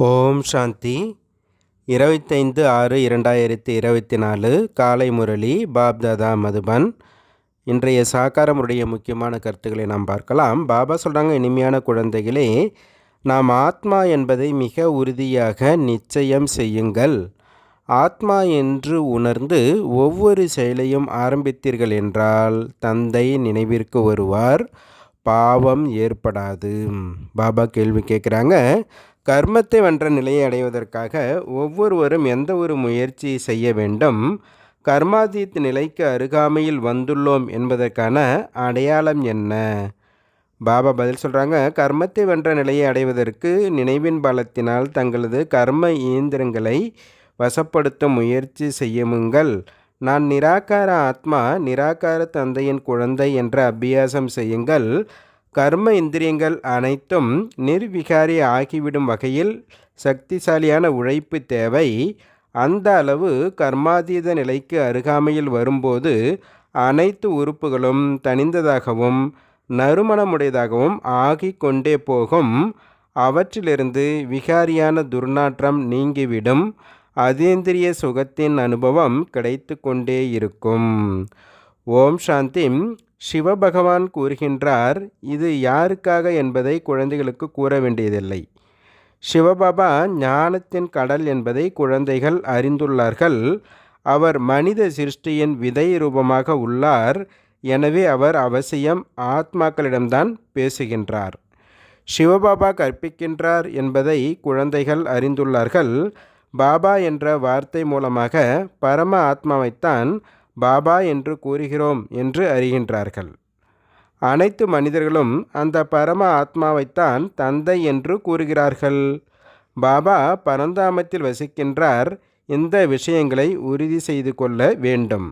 ஓம் சாந்தி. 25/6/2024 காலை முரளி பாப்தாதா மதுபன். இன்றைய சாக்காரமுடைய முக்கியமான கருத்துக்களை நாம் பார்க்கலாம். பாபா சொல்கிறாங்க, இனிமையான குழந்தைகளே, நாம் ஆத்மா என்பதை மிக உறுதியாக நிச்சயம் செய்யுங்கள். ஆத்மா என்று உணர்ந்து ஒவ்வொரு செயலையும் ஆரம்பித்தீர்கள் என்றால் தந்தை நினைவிற்கு வருவார், பாவம் ஏற்படாது. பாபா கேள்வி கேட்குறாங்க, கர்மத்தை வென்ற நிலையை அடைவதற்காக ஒவ்வொருவரும் எந்த ஒரு முயற்சி செய்ய வேண்டும்? கர்மாதீத் நிலைக்கு அருகாமையில் வந்துள்ளோம் என்பதற்கான அடையாளம் என்ன? பாபா பதில் சொல்கிறாங்க, கர்மத்தை வென்ற நிலையை அடைவதற்கு நினைவின் பலத்தினால் தங்களது கர்ம இயந்திரங்களை வசப்படுத்த முயற்சி செய்யுங்கள். நான் நிராகார ஆத்மா, நிராகார தந்தையின் குழந்தை என்ற அபியாசம் செய்யுங்கள். கர்ம இந்திரியங்கள் அனைத்தும் நிர்விகாரி ஆகிவிடும் வகையில் சக்திசாலியான உழைப்பு தேவை. அந்த அளவு கர்மாதீத நிலைக்கு அருகாமையில் வரும்போது அனைத்து உறுப்புகளும் தனிந்ததாகவும் நறுமணமுடையதாகவும் ஆகி கொண்டே போகும். அவற்றிலிருந்து விகாரியான துர்நாற்றம் நீங்கிவிடும். அதீந்திரிய சுகத்தின் அனுபவம் கிடைத்து கொண்டே இருக்கும். ஓம் சாந்தி. சிவபகவான் கூறுகின்றார், இது யாருக்காக என்பதை குழந்தைகளுக்கு கூற வேண்டியதில்லை. சிவபாபா ஞானத்தின் கடல் என்பதை குழந்தைகள் அறிந்துள்ளார்கள். அவர் மனித சிருஷ்டியின் விதை ரூபமாக உள்ளார். எனவே அவர் அவசியம் ஆத்மாக்களிடம்தான் பேசுகின்றார். சிவபாபா கற்பிக்கின்றார் என்பதை குழந்தைகள் அறிந்துள்ளார்கள். பாபா என்ற வார்த்தை மூலமாக பரம ஆத்மாவைத்தான் பாபா என்று கூறுகிறோம் என்று அறிகின்றார்கள். அனைத்து மனிதர்களும் அந்த பரம ஆத்மாவைத்தான் தந்தை என்று கூறுகிறார்கள். பாபா பரந்தாமத்தில் வசிக்கின்றார். இந்த விஷயங்களை உறுதி செய்து கொள்ள வேண்டும்.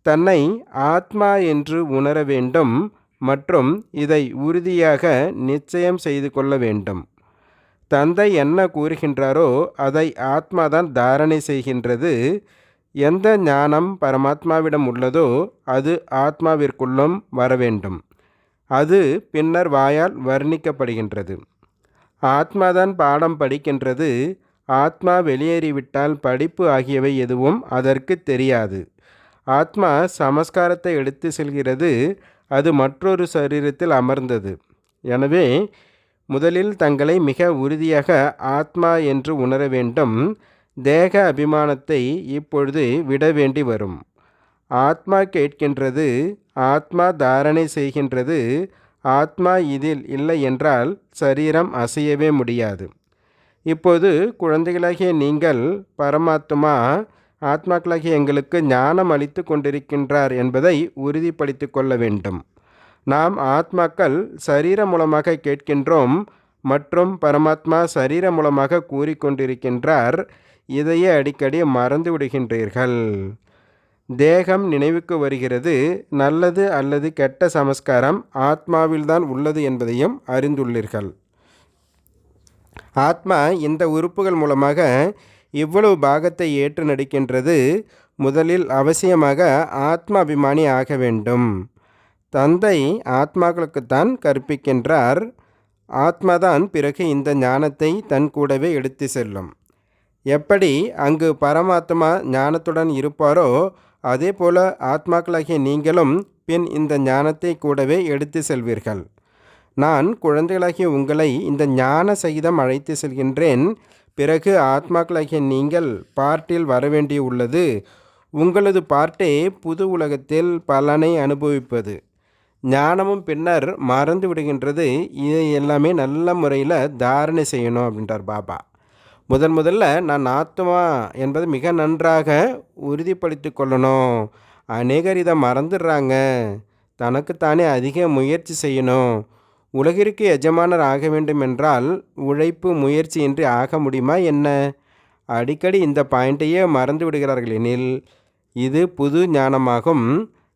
தன்னை ஆத்மா என்று உணர வேண்டும் மற்றும் இதை உறுதியாக நிச்சயம் செய்து கொள்ள வேண்டும். தந்தை என்ன கூறுகின்றாரோ அதை ஆத்மாதான் தாரணை செய்கின்றது. எந்த ஞானம் பரமாத்மாவிடம் உள்ளதோ அது ஆத்மாவிற்குள்ளும் வர வேண்டும். அது பின்னர் வாயால் வர்ணிக்கப்படுகின்றது. ஆத்மாதான் பாடம் படிக்கின்றது. ஆத்மா வெளியேறிவிட்டால் படிப்பு ஆகியவை எதுவும் அதற்கு தெரியாது. ஆத்மா சமஸ்காரத்தை எடுத்து செல்கிறது. அது மற்றொரு சரீரத்தில் அமர்ந்தது. எனவே முதலில் தங்களை மிக உறுதியாக ஆத்மா என்று உணர வேண்டும். தேக அபிமானத்தை இப்பொழுது விட வேண்டி வரும். ஆத்மா கேட்கின்றது, ஆத்மா தாரணை செய்கின்றது. ஆத்மா இதில் இல்லை என்றால் சரீரம் அசையவே முடியாது. இப்போது குழந்தைகளாகிய நீங்கள் பரமாத்மா ஆத்மாக்களாகிய எங்களுக்கு ஞானம் அளித்து கொண்டிருக்கின்றார் என்பதை உறுதிப்படுத்தி கொள்ள வேண்டும். நாம் ஆத்மாக்கள் சரீரம் மூலமாக கேட்கின்றோம் மற்றும் பரமாத்மா சரீரம் மூலமாக கூறிக்கொண்டிருக்கின்றார். இதையே அடிக்கடி மறந்து விடுகின்றீர்கள். தேகம் நினைவுக்கு வருகிறது. நல்லது அல்லது கெட்ட சமஸ்காரம் ஆத்மாவில்தான் உள்ளது என்பதையும் அறிந்துள்ளீர்கள். ஆத்மா இந்த உறுப்புகள் மூலமாக இவ்வளவு பாகத்தை ஏற்று நடிக்கின்றது. முதலில் அவசியமாக ஆத்மா அபிமானி ஆக வேண்டும். தந்தை ஆத்மாக்களுக்குத்தான் கற்பிக்கின்றார். ஆத்மாதான் பிறகு இந்த ஞானத்தை தன் கூடவே எடுத்து செல்லும். எப்படி அங்கு பரமாத்மா ஞானத்துடன் இருப்பாரோ அதே போல ஆத்மாக்களாகிய நீங்களும் பின் இந்த ஞானத்தை கூடவே எடுத்து செல்வீர்கள். நான் குழந்தைகளாகிய உங்களை இந்த ஞான சகிதம் அழைத்து செல்கின்றேன். பிறகு ஆத்மாக்களாகிய நீங்கள் பார்ட்டில் வரவேண்டி உள்ளது. உங்களது பார்ட்டே புது உலகத்தில் பலனை அனுபவிப்பது. ஞானமும் பின்னர் மறந்து விடுகின்றது. இதை எல்லாமே நல்ல முறையில் தாரணை செய்யணும் அப்படின்றார் பாபா. முதல்ல நான் ஆத்மா என்பதை மிக நன்றாக உறுதிப்படுத்தி கொள்ளணும். அநேகர் இதை மறந்துடுறாங்க. தனக்குத்தானே அதிக முயற்சி செய்யணும். உலகிற்கு எஜமானர் ஆக வேண்டும் என்றால் உழைப்பு முயற்சியின்றி ஆக முடியுமா என்ன? அடிக்கடி இந்த பாயிண்ட்டையே மறந்து விடுகிறார்கள் எனில் இது புது ஞானமாகும்.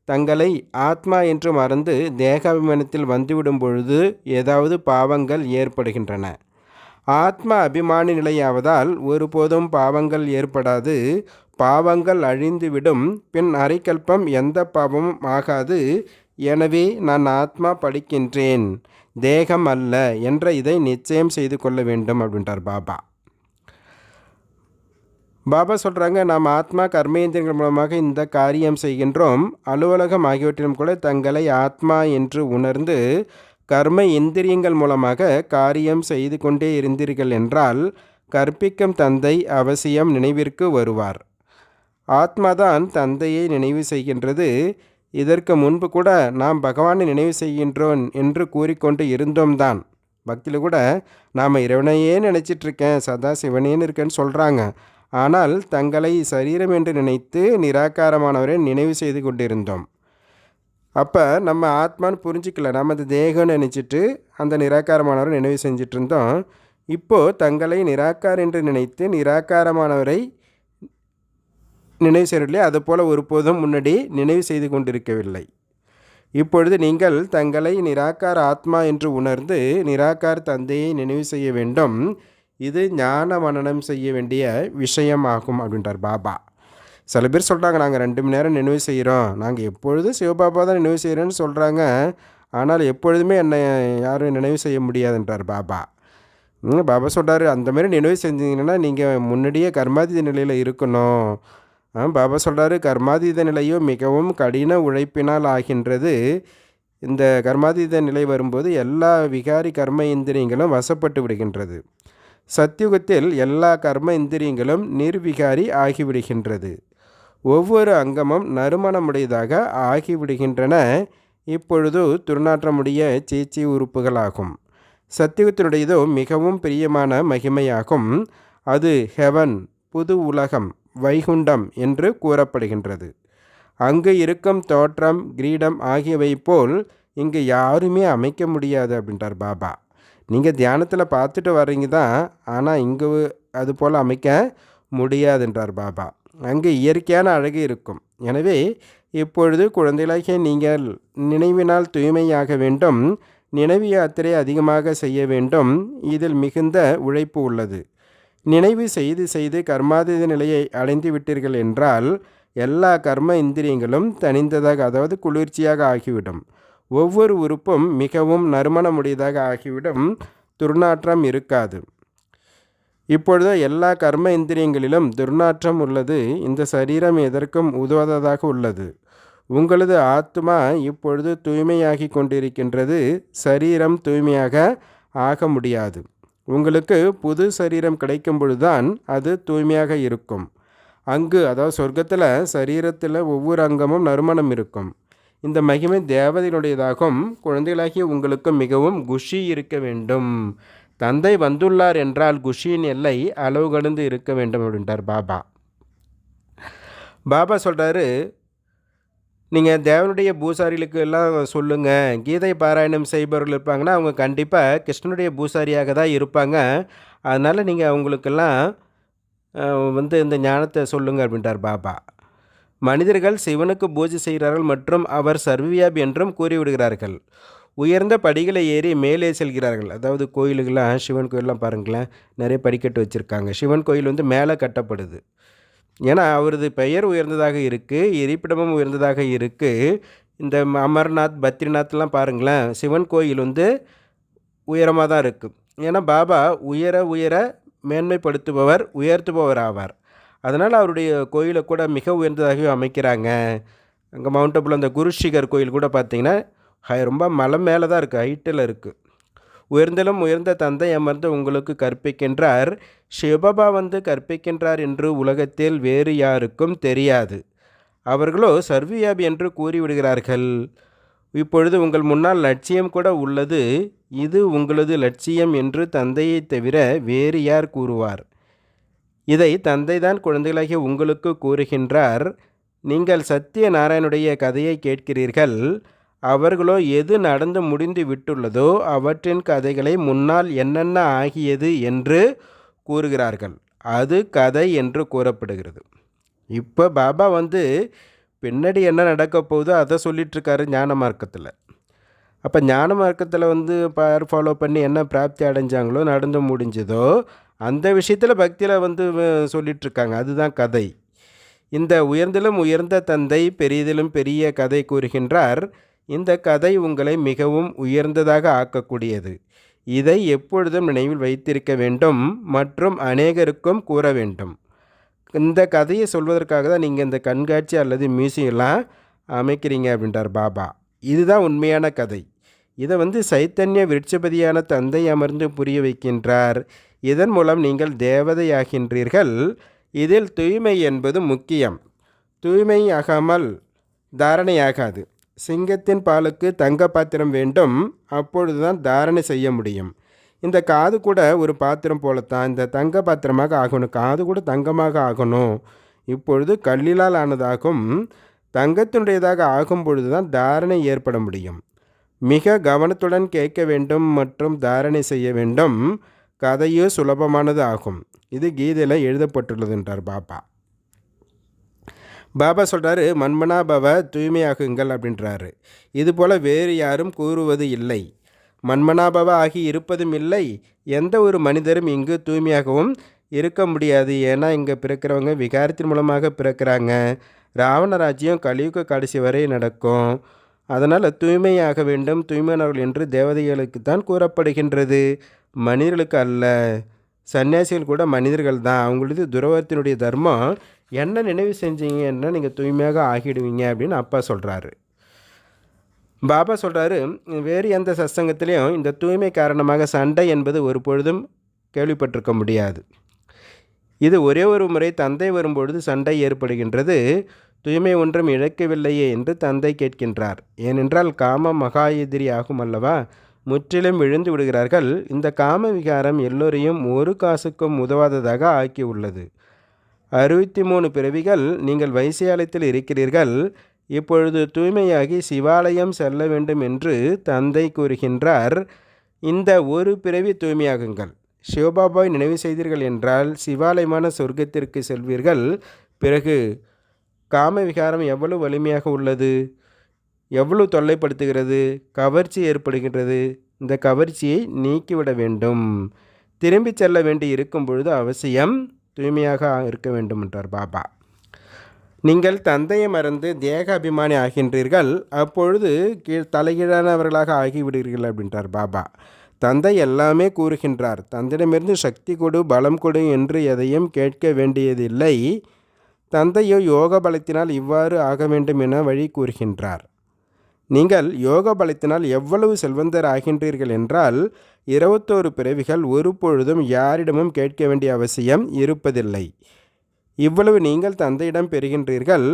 தங்களை ஆத்மா என்று மறந்து தேகாபிமானத்தில் வந்துவிடும் பொழுது ஏதாவது பாவங்கள் ஏற்படுகின்றன. ஆத்மா அபிமானி நிலையாவதால் ஒருபோதும் பாவங்கள் ஏற்படாது. பாவங்கள் அழிந்துவிடும். பின் அரைக்கல்பம் எந்த பாவமும் ஆகாது. எனவே நான் ஆத்மா படிக்கின்றேன், தேகம் அல்ல என்ற இதை நிச்சயம் செய்து கொள்ள வேண்டும் அப்படின்றார் பாபா. பாபா சொல்கிறாங்க, நாம் ஆத்மா கர்மேந்திரங்கள் மூலமாக இந்த காரியம் செய்கின்றோம். அலுவலகம் ஆகியவற்றிலும் கூட தங்களை ஆத்மா என்று உணர்ந்து கர்ம இந்திரியங்கள் மூலமாக காரியம் செய்து கொண்டே இருந்தீர்கள் என்றால் கற்பிக்கும் தந்தை அவசியம் நினைவிற்கு வருவார். ஆத்மாதான் தந்தையை நினைவு செய்கின்றது. இதற்கு முன்பு கூட நாம் பகவானை நினைவு செய்கின்றோம் என்று கூறிக்கொண்டு இருந்தோம் தான். பக்தியில் கூட நாம் இறைவனையே நினச்சிட்ருக்கேன், சதா சிவனேன்னு இருக்கேன்னு சொல்கிறாங்க. ஆனால் தங்களை சரீரம் என்று நினைத்து நிராகாரமானவரை நினைவு செய்து கொண்டிருந்தோம். அப்போ நம்ம ஆத்மான்னு புரிஞ்சிக்கல, நம்ம அந்த தேகம்னு நினச்சிட்டு அந்த நிராகாரமானவரை நினைவு செஞ்சிட்டு இருந்தோம். இப்போது தங்களை நிராகார் என்று நினைத்து நிராகாரமானவரை நினைவு செய்யவில்லை, அதுபோல் ஒருபோதும் முன்னாடி நினைவு செய்து கொண்டிருக்கவில்லை. இப்பொழுது நீங்கள் தங்களை நிராகார் ஆத்மா என்று உணர்ந்து நிராகார் தந்தையை நினைவு செய்ய வேண்டும். இது ஞான மனனம் செய்ய வேண்டிய விஷயமாகும் அப்படின்றார் பாபா. சில பேர் சொல்கிறாங்க, நாங்கள் 2 மணி நேரம் நினைவு செய்கிறோம், நாங்கள் எப்பொழுதும் சிவபாபா தான் நினைவு செய்கிறேன்னு சொல்கிறாங்க. ஆனால் எப்பொழுதுமே என்னை யாரும் நினைவு செய்ய முடியாதுன்றார் பாபா. பாபா சொல்கிறார், அந்த மாதிரி நினைவு செஞ்சீங்கன்னா நீங்கள் முன்னாடியே கர்மாதீத நிலையில் இருக்கணும். பாபா சொல்கிறாரு, கர்மாதீத நிலையோ மிகவும் கடின உழைப்பினால் ஆகின்றது. இந்த கர்மாதீத நிலை வரும்போது எல்லா விகாரி கர்ம இந்திரியங்களும் வசப்பட்டு விடுகின்றது. சத்யுகத்தில் எல்லா கர்ம இந்திரியங்களும் நிர்விகாரி ஆகிவிடுகின்றது. ஒவ்வொரு அங்கமும் நறுமணமுடையதாக ஆகிவிடுகின்றன. இப்பொழுது துர்நாற்றமுடைய சீச்சி உறுப்புகளாகும். சத்யுகத்தினுடையதோ மிகவும் பிரியமான மகிமையாகும். அது ஹெவன், புது உலகம், வைகுண்டம் என்று கூறப்படுகின்றது. அங்கு இருக்கும் தோற்றம், கிரீடம் ஆகியவை போல் இங்கு யாருமே அமைக்க முடியாது அப்படின்றார் பாபா. நீங்கள் தியானத்தில் பார்த்துட்டு வர்றீங்க தான், ஆனால் இங்கு அது போல் அமைக்க முடியாதுன்றார் பாபா. அங்கு இயற்கையான அழகு இருக்கும். எனவே இப்பொழுது குழந்தைகளாகிய நீங்கள் நினைவினால் தூய்மையாக வேண்டும். நினைவு யாத்திரை அதிகமாக செய்ய வேண்டும். இதில் மிகுந்த உழைப்பு உள்ளது. நினைவு செய்து செய்து கர்மாதீத நிலையை அடைந்து விட்டீர்கள் என்றால் எல்லா கர்ம இந்திரியங்களும் தனிந்ததாக, அதாவது குளிர்ச்சியாக ஆகிவிடும். ஒவ்வொரு உறுப்பும் மிகவும் நறுமணமுடையதாக ஆகிவிடும். துர்நாற்றம் இருக்காது. இப்பொழுது எல்லா கர்ம இந்திரியங்களிலும் துர்நாற்றம் உள்ளது. இந்த சரீரம் எதற்கும் உதவாததாக உள்ளது. உங்களது ஆத்மா இப்பொழுது தூய்மையாகி கொண்டிருக்கின்றது. சரீரம் தூய்மையாக ஆக முடியாது. உங்களுக்கு புது சரீரம் கிடைக்கும் பொழுதுதான் அது தூய்மையாக இருக்கும். அங்கு, அதாவது சொர்க்கத்தில் சரீரத்தில் ஒவ்வொரு அங்கமும் நறுமணம் இருக்கும். இந்த மகிமை தேவதையினுடையதாகும். குழந்தைகளாகிய உங்களுக்கு மிகவும் குஷி இருக்க வேண்டும். தந்தை வந்துள்ளார் என்றால் குஷியின் எல்லை அளவு கடந்து இருக்க வேண்டும் அப்படின்றார் பாபா. பாபா சொல்கிறாரு, நீங்கள் தேவனுடைய பூசாரிகளுக்கு எல்லாம் சொல்லுங்கள். கீதை பாராயணம் செய்பவர்கள் இருப்பாங்கன்னா அவங்க கண்டிப்பாக கிருஷ்ணனுடைய பூசாரியாக தான் இருப்பாங்க. அதனால் நீங்கள் அவங்களுக்கெல்லாம் இந்த ஞானத்தை சொல்லுங்கள் அப்படின்றார் பாபா. மனிதர்கள் சிவனுக்கு பூஜை செய்கிறார்கள் மற்றும் அவர் சர்வவியாபி என்றும் கூறிவிடுகிறார்கள். உயர்ந்த படிகளை ஏறி மேலே செல்கிறார்கள். அதாவது கோயிலுக்கெல்லாம், சிவன் கோயிலெலாம் பாருங்களேன், நிறைய படிக்கட்டு வச்சுருக்காங்க. சிவன் கோயில் மேலே கட்டப்படுது. ஏன்னா அவரது பெயர் உயர்ந்ததாக இருக்குது, இருப்பிடமும் உயர்ந்ததாக இருக்குது. இந்த அமர்நாத், பத்ரிநாத்லாம் பாருங்களேன், சிவன் கோயில் உயரமாக தான் இருக்குது. ஏன்னா பாபா உயர உயர மேன்மைப்படுத்துபவர், உயர்த்துபவர் ஆவார். அதனால் அவருடைய கோயிலை கூட மிக உயர்ந்ததாகவே அமைக்கிறாங்க. அங்கே மவுண்ட் அபுல அந்த குருஷிகர் கோயில் கூட பார்த்திங்கன்னா ரொம்ப மலை மேலே தான் இருக்குது, ஹைட்டில் இருக்குது. உயர்ந்தலும் உயர்ந்த தந்தை அமர்ந்து உங்களுக்கு கற்பிக்கின்றார். சிவபாபா கற்பிக்கின்றார் என்று உலகத்தில் வேறு யாருக்கும் தெரியாது. அவர்களோ சர்வவியாபி என்று கூறிவிடுகிறார்கள். இப்பொழுது உங்கள் முன்னால் லட்சியம் கூட உள்ளது. இது உங்களது லட்சியம் என்று தந்தையை தவிர வேறு யார் கூறுவார்? இதை தந்தை தான் குழந்தைகளாகிய உங்களுக்கு கூறுகின்றார். நீங்கள் சத்திய நாராயணுடைய கதையை கேட்கிறீர்கள். அவர்களோ எது நடந்து முடிந்து விட்டுள்ளதோ அவற்றின் கதைகளை முன்னால் என்னென்ன ஆகியது என்று கூறுகிறார்கள். அது கதை என்று கூறப்படுகிறது. இப்போ பாபா பின்னாடி என்ன நடக்க போகுதோ அதை சொல்லிகிட்ருக்காரு ஞான மார்க்கத்தில். அப்போ ஞான மார்க்கத்தில் பார் ஃபாலோ பண்ணி என்ன பிராப்தி அடைஞ்சாங்களோ, நடந்து முடிஞ்சதோ, அந்த விஷயத்தில் பக்தியில் சொல்லிகிட்ருக்காங்க. அதுதான் கதை. இந்த உயர்ந்திலும் உயர்ந்த தந்தை பெரியதிலும் பெரிய கதை கூறுகின்றார். இந்த கதை உங்களை மிகவும் உயர்ந்ததாக ஆக்கக்கூடியது. இதை எப்பொழுதும் நினைவில் வைத்திருக்க வேண்டும் மற்றும் அநேகருக்கும் கூற வேண்டும். இந்த கதையை சொல்வதற்காக தான் நீங்கள் இந்த கண்காட்சி அல்லது மியூசியம்லாம் அமைக்கிறீங்க அப்படின்றார் பாபா. இதுதான் உண்மையான கதை. இதை சைத்தன்ய விருட்சபதியான தந்தை அமர்ந்து புரிய வைக்கின்றார். இதன் மூலம் நீங்கள் தேவதையாகின்றீர்கள். இதில் தூய்மை என்பது முக்கியம். தூய்மை ஆகாமல் தாரணையாகாது. சிங்கத்தின் பாலுக்கு தங்க பாத்திரம் வேண்டும், அப்பொழுது தான் தாரணை செய்ய முடியும். இந்த காது கூட ஒரு பாத்திரம் போலத்தான், இந்த தங்க பாத்திரமாக ஆகணும். காது கூட தங்கமாக ஆகணும். இப்பொழுது கல்லிலால் ஆனதாகும். தங்கத்தினுடையதாக ஆகும் பொழுது தான் தாரணை ஏற்பட முடியும். மிக கவனத்துடன் கேட்க வேண்டும் மற்றும் தாரணை செய்ய வேண்டும். கதையோ சுலபமானது ஆகும். இது கீதையில் எழுதப்பட்டுள்ளது என்றார் பாபா. பாபா சொல்கிறாரு, மன்மனா பவ, தூய்மையாகுங்கள் அப்படின்றாரு. இதுபோல் வேறு யாரும் கூறுவது இல்லை. மன்மனாபவ ஆகி இருப்பதும் இல்லை. எந்த ஒரு மனிதரும் இங்கு தூய்மையாகவும் இருக்க முடியாது. ஏன்னா இங்கே பிறக்கிறவங்க விகாரத்தின் மூலமாக பிறக்கிறாங்க. ராவண ராஜ்யம் கலியுக கடைசி வரை நடக்கும். அதனால் தூய்மையாக வேண்டும், தூய்மையானவர்கள் என்று தேவதைகளுக்கு தான் கூறப்படுகின்றது, மனிதர்களுக்கு அல்ல. சன்னியாசிகள் கூட மனிதர்கள் தான். அவங்களது துறவரத்தினுடைய தர்மம் என்ன நினைவு செஞ்சீங்கன்னா நீங்கள் தூய்மையாக ஆகிடுவீங்க அப்படின்னு அப்பா சொல்கிறாரு. பாபா சொல்கிறாரு, வேறு எந்த சத்சங்கத்திலையும் இந்த தூய்மை காரணமாக சண்டை என்பது ஒரு பொழுதும் கேள்விப்பட்டிருக்க முடியாது. இது ஒரே ஒரு முறை தந்தை வரும்பொழுது சண்டை ஏற்படுகின்றது. தூய்மை ஒன்றும் இழக்கவில்லையே என்று தந்தை கேட்கின்றார். ஏனென்றால் காமம் மகா எதிரி ஆகும் அல்லவா, முற்றிலும் விழுந்து விடுகிறார்கள். இந்த காம விகாரம் எல்லோரையும் ஒரு காசுக்கும் உதவாததாக ஆக்கி உள்ளது. 63 பிறவிகள் நீங்கள் வைசியாலயத்தில் இருக்கிறீர்கள். இப்பொழுது தூய்மையாகி சிவாலயம் செல்ல வேண்டும் என்று தந்தை கூறுகின்றார். இந்த ஒரு பிறவி தூய்மையாகுங்கள். சிவபாபாவை நினைவு செய்தீர்கள் என்றால் சிவாலயமான சொர்க்கத்திற்கு செல்வீர்கள். பிறகு காம விகாரம் எவ்வளவு வலிமையாக உள்ளது, எவ்வளவு தொல்லைப்படுத்துகிறது, கவர்ச்சி ஏற்படுகின்றது. இந்த கவர்ச்சியை நீக்கிவிட வேண்டும். திரும்பி செல்ல வேண்டி இருக்கும் பொழுது அவசியம் தூய்மையாக இருக்க வேண்டும் என்றார் பாபா. நீங்கள் தந்தையை மறந்து தேக அபிமானி ஆகின்றீர்கள். அப்பொழுது தலைகீழானவர்களாக ஆகிவிடுகிறீர்கள் அப்படின்றார் பாபா. தந்தை எல்லாமே கூறுகின்றார். தந்தையிடமிருந்து சக்தி கொடு, பலம் கொடு என்று எதையும் கேட்க வேண்டியதில்லை. தந்தையோ யோக பலத்தினால் இவ்வாறு ஆக வேண்டும் என வழி கூறுகின்றார். நீங்கள் யோக பலத்தினால் எவ்வளவு செல்வந்தர் ஆகின்றீர்கள் என்றால் 21 பிறவிகள் ஒரு பொழுதும் யாரிடமும் கேட்க வேண்டிய அவசியம் இருப்பதில்லை. இவ்வளவு நீங்கள் தந்தையிடம் பெறுகின்றீர்கள்.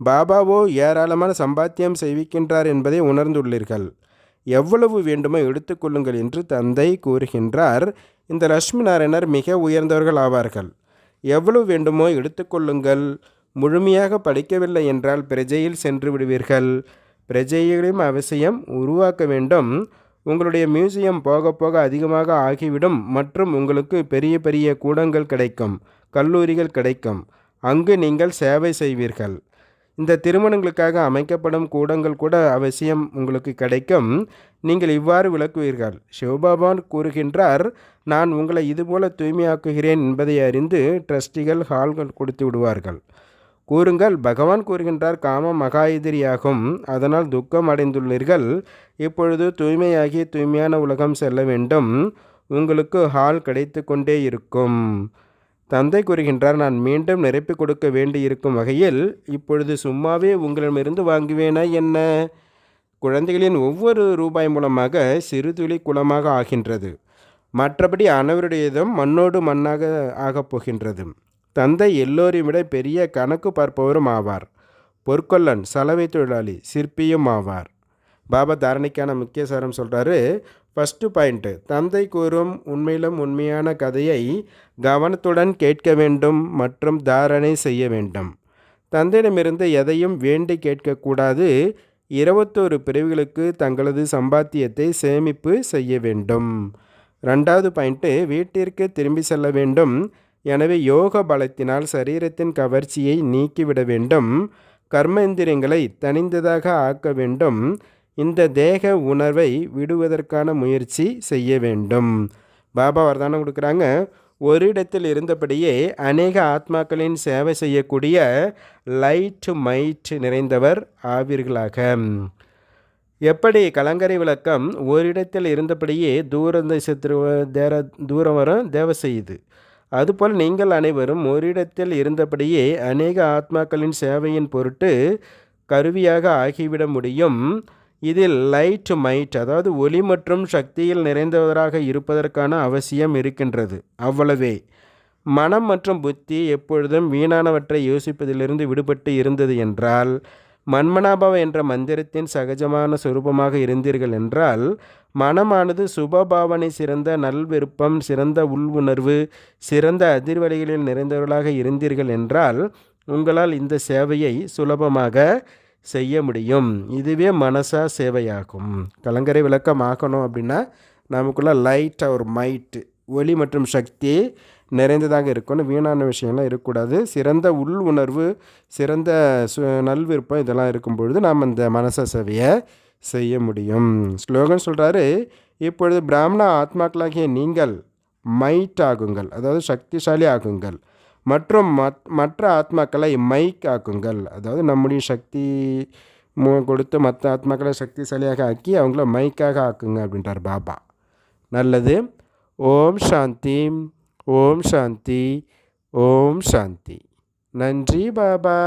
பாபாவோ ஏராளமான சம்பாத்தியம் செய்விக்கின்றார் என்பதை உணர்ந்துள்ளீர்கள். எவ்வளவு வேண்டுமோ எடுத்துக்கொள்ளுங்கள் என்று தந்தை கூறுகின்றார். இந்த லட்சுமி நாராயணர் மிக உயர்ந்தவர்கள் ஆவார்கள். எவ்வளவு வேண்டுமோ எடுத்துக்கொள்ளுங்கள். முழுமையாக படிக்கவில்லை என்றால் பிரஜையில் சென்று விடுவீர்கள். பிரஜைகளையும் அவசியம் உருவாக்க வேண்டும். உங்களுடைய மியூசியம் போக போக அதிகமாக ஆகிவிடும் மற்றும் உங்களுக்கு பெரிய பெரிய கூடங்கள் கிடைக்கும், கல்லூரிகள் கிடைக்கும். அங்கு நீங்கள் சேவை செய்வீர்கள். இந்த திருமணங்களுக்காக அமைக்கப்படும் கூடங்கள் கூட அவசியம் உங்களுக்கு கிடைக்கும். நீங்கள் இவ்வாறு விளக்குவீர்கள். சிவபாபான் கூறுகின்றார், நான் உங்களை இதுபோல தூய்மையாக்குகிறேன் என்பதை அறிந்து ட்ரஸ்டிகள் ஹால்கள் கொடுத்து விடுவார்கள். கூறுங்கள், பகவான் கூறுகின்றார், காமம் மகா எதிரியாகும். அதனால் துக்கம் அடைந்துள்ளீர்கள். இப்பொழுது தூய்மையாகி தூய்மையான உலகம் செல்ல வேண்டும். உங்களுக்கு ஹால் கிடைத்து கொண்டே இருக்கும். தந்தை கூறுகின்றார், நான் மீண்டும் நிரப்பி கொடுக்க வேண்டி இருக்கும் வகையில் இப்பொழுது சும்மாவே உங்களிடமிருந்து வாங்குவேனா என்ன? குழந்தைகளின் ஒவ்வொரு ரூபாய் மூலமாக சிறு துளி குளமாக ஆகின்றது. மற்றபடி அனைவருடையதும் மண்ணோடு மண்ணாக ஆகப் போகின்றது. தந்தை எல்லோரையும் விட பெரிய கணக்கு பார்ப்பவரும் ஆவார். பொற்கொல்லன், சலவை தொழிலாளி, சிற்பியும் ஆவார். பாபா தாரணைக்கான முக்கிய சாரம் சொல்கிறாரு. ஃபஸ்ட்டு பாயிண்ட்டு, தந்தை கூறும் உண்மையிலும் உண்மையான கதையை கவனத்துடன் கேட்க வேண்டும் மற்றும் தாரணை செய்ய வேண்டும். தந்தையிடமிருந்து எதையும் வேண்டி கேட்கக்கூடாது. 21 பிரிவுகளுக்கு தங்களது சம்பாத்தியத்தை சேமிப்பு செய்ய வேண்டும். 2வது பாயிண்ட்டு, வீட்டிற்கு திரும்பி செல்ல வேண்டும். எனவே யோக பலத்தினால் சரீரத்தின் கவர்ச்சியை நீக்கிவிட வேண்டும். கர்மேந்திரியங்களை தனிந்ததாக ஆக்க வேண்டும். இந்த தேக உணர்வை விடுவதற்கான முயற்சி செய்ய வேண்டும். பாபா வரதானம் கொடுக்குறாங்க. ஒரு இடத்தில் இருந்தபடியே அநேக ஆத்மாக்களின் சேவை செய்யக்கூடிய லைட் மைட் நிறைந்தவர் ஆவீர்களாக. எப்படி கலங்கரை விளக்கம் ஓரிடத்தில் இருந்தபடியே தூரம் வரும் தேவ செய்யுது. அதுபோல் நீங்கள் அனைவரும் ஓரிடத்தில் இருந்தபடியே அநேக ஆத்மாக்களின் சேவையின் பொருட்டு கருவியாக ஆகிவிட முடியும். இதில் லைட் மைட், அதாவது ஒளி மற்றும் சக்தியில் நிறைந்தவராக இருப்பதற்கான அவசியம் இருக்கின்றது. அவ்வளவே. மனம் மற்றும் புத்தி எப்பொழுதும் வீணானவற்றை யோசிப்பதிலிருந்து விடுபட்டு இருந்தது என்றால், மன்மனாபவ என்ற மந்திரத்தின் சகஜமான சொரூபமாக இருந்தீர்கள் என்றால், மனமானது சுபபாவனை, சிறந்த நல்விருப்பம், சிறந்த உள்வுணர்வு, சிறந்த அதிர்வலைகளில் நிறைந்தவர்களாக இருந்தீர்கள் என்றால், உங்களால் இந்த சேவையை சுலபமாக செய்ய முடியும். இதுவே மனசா சேவையாகும். கலங்கரை விளக்கம் ஆக்கணும் அப்படின்னா நமக்குள்ள லைட் ஒரு மைட்டு, ஒளி மற்றும் சக்தி நிறைந்ததாக இருக்கணும். வீணான விஷயம்லாம் இருக்கக்கூடாது. சிறந்த உள் உணர்வு, சிறந்த நல்விருப்பம் இதெல்லாம் இருக்கும் பொழுது நாம் இந்த மனச சேவையை செய்ய முடியும். ஸ்லோகன் சொல்கிறாரு, இப்பொழுது பிராமண ஆத்மாக்களாகிய நீங்கள் மைட் ஆகுங்கள், அதாவது சக்திசாலி ஆகுங்கள். மற்றும் மற்ற ஆத்மாக்களை மைக் ஆக்குங்கள், அதாவது நம்முடைய சக்தி கொடுத்து மற்ற ஆத்மாக்களை சக்திசாலியாக ஆக்கி அவங்கள மைக்காக ஆக்குங்க அப்படின்றார் பாபா. நல்லது. ஓம் சாந்தி, ஓம் சாந்தி, ஓம் சாந்தி. நன்றி பாபா.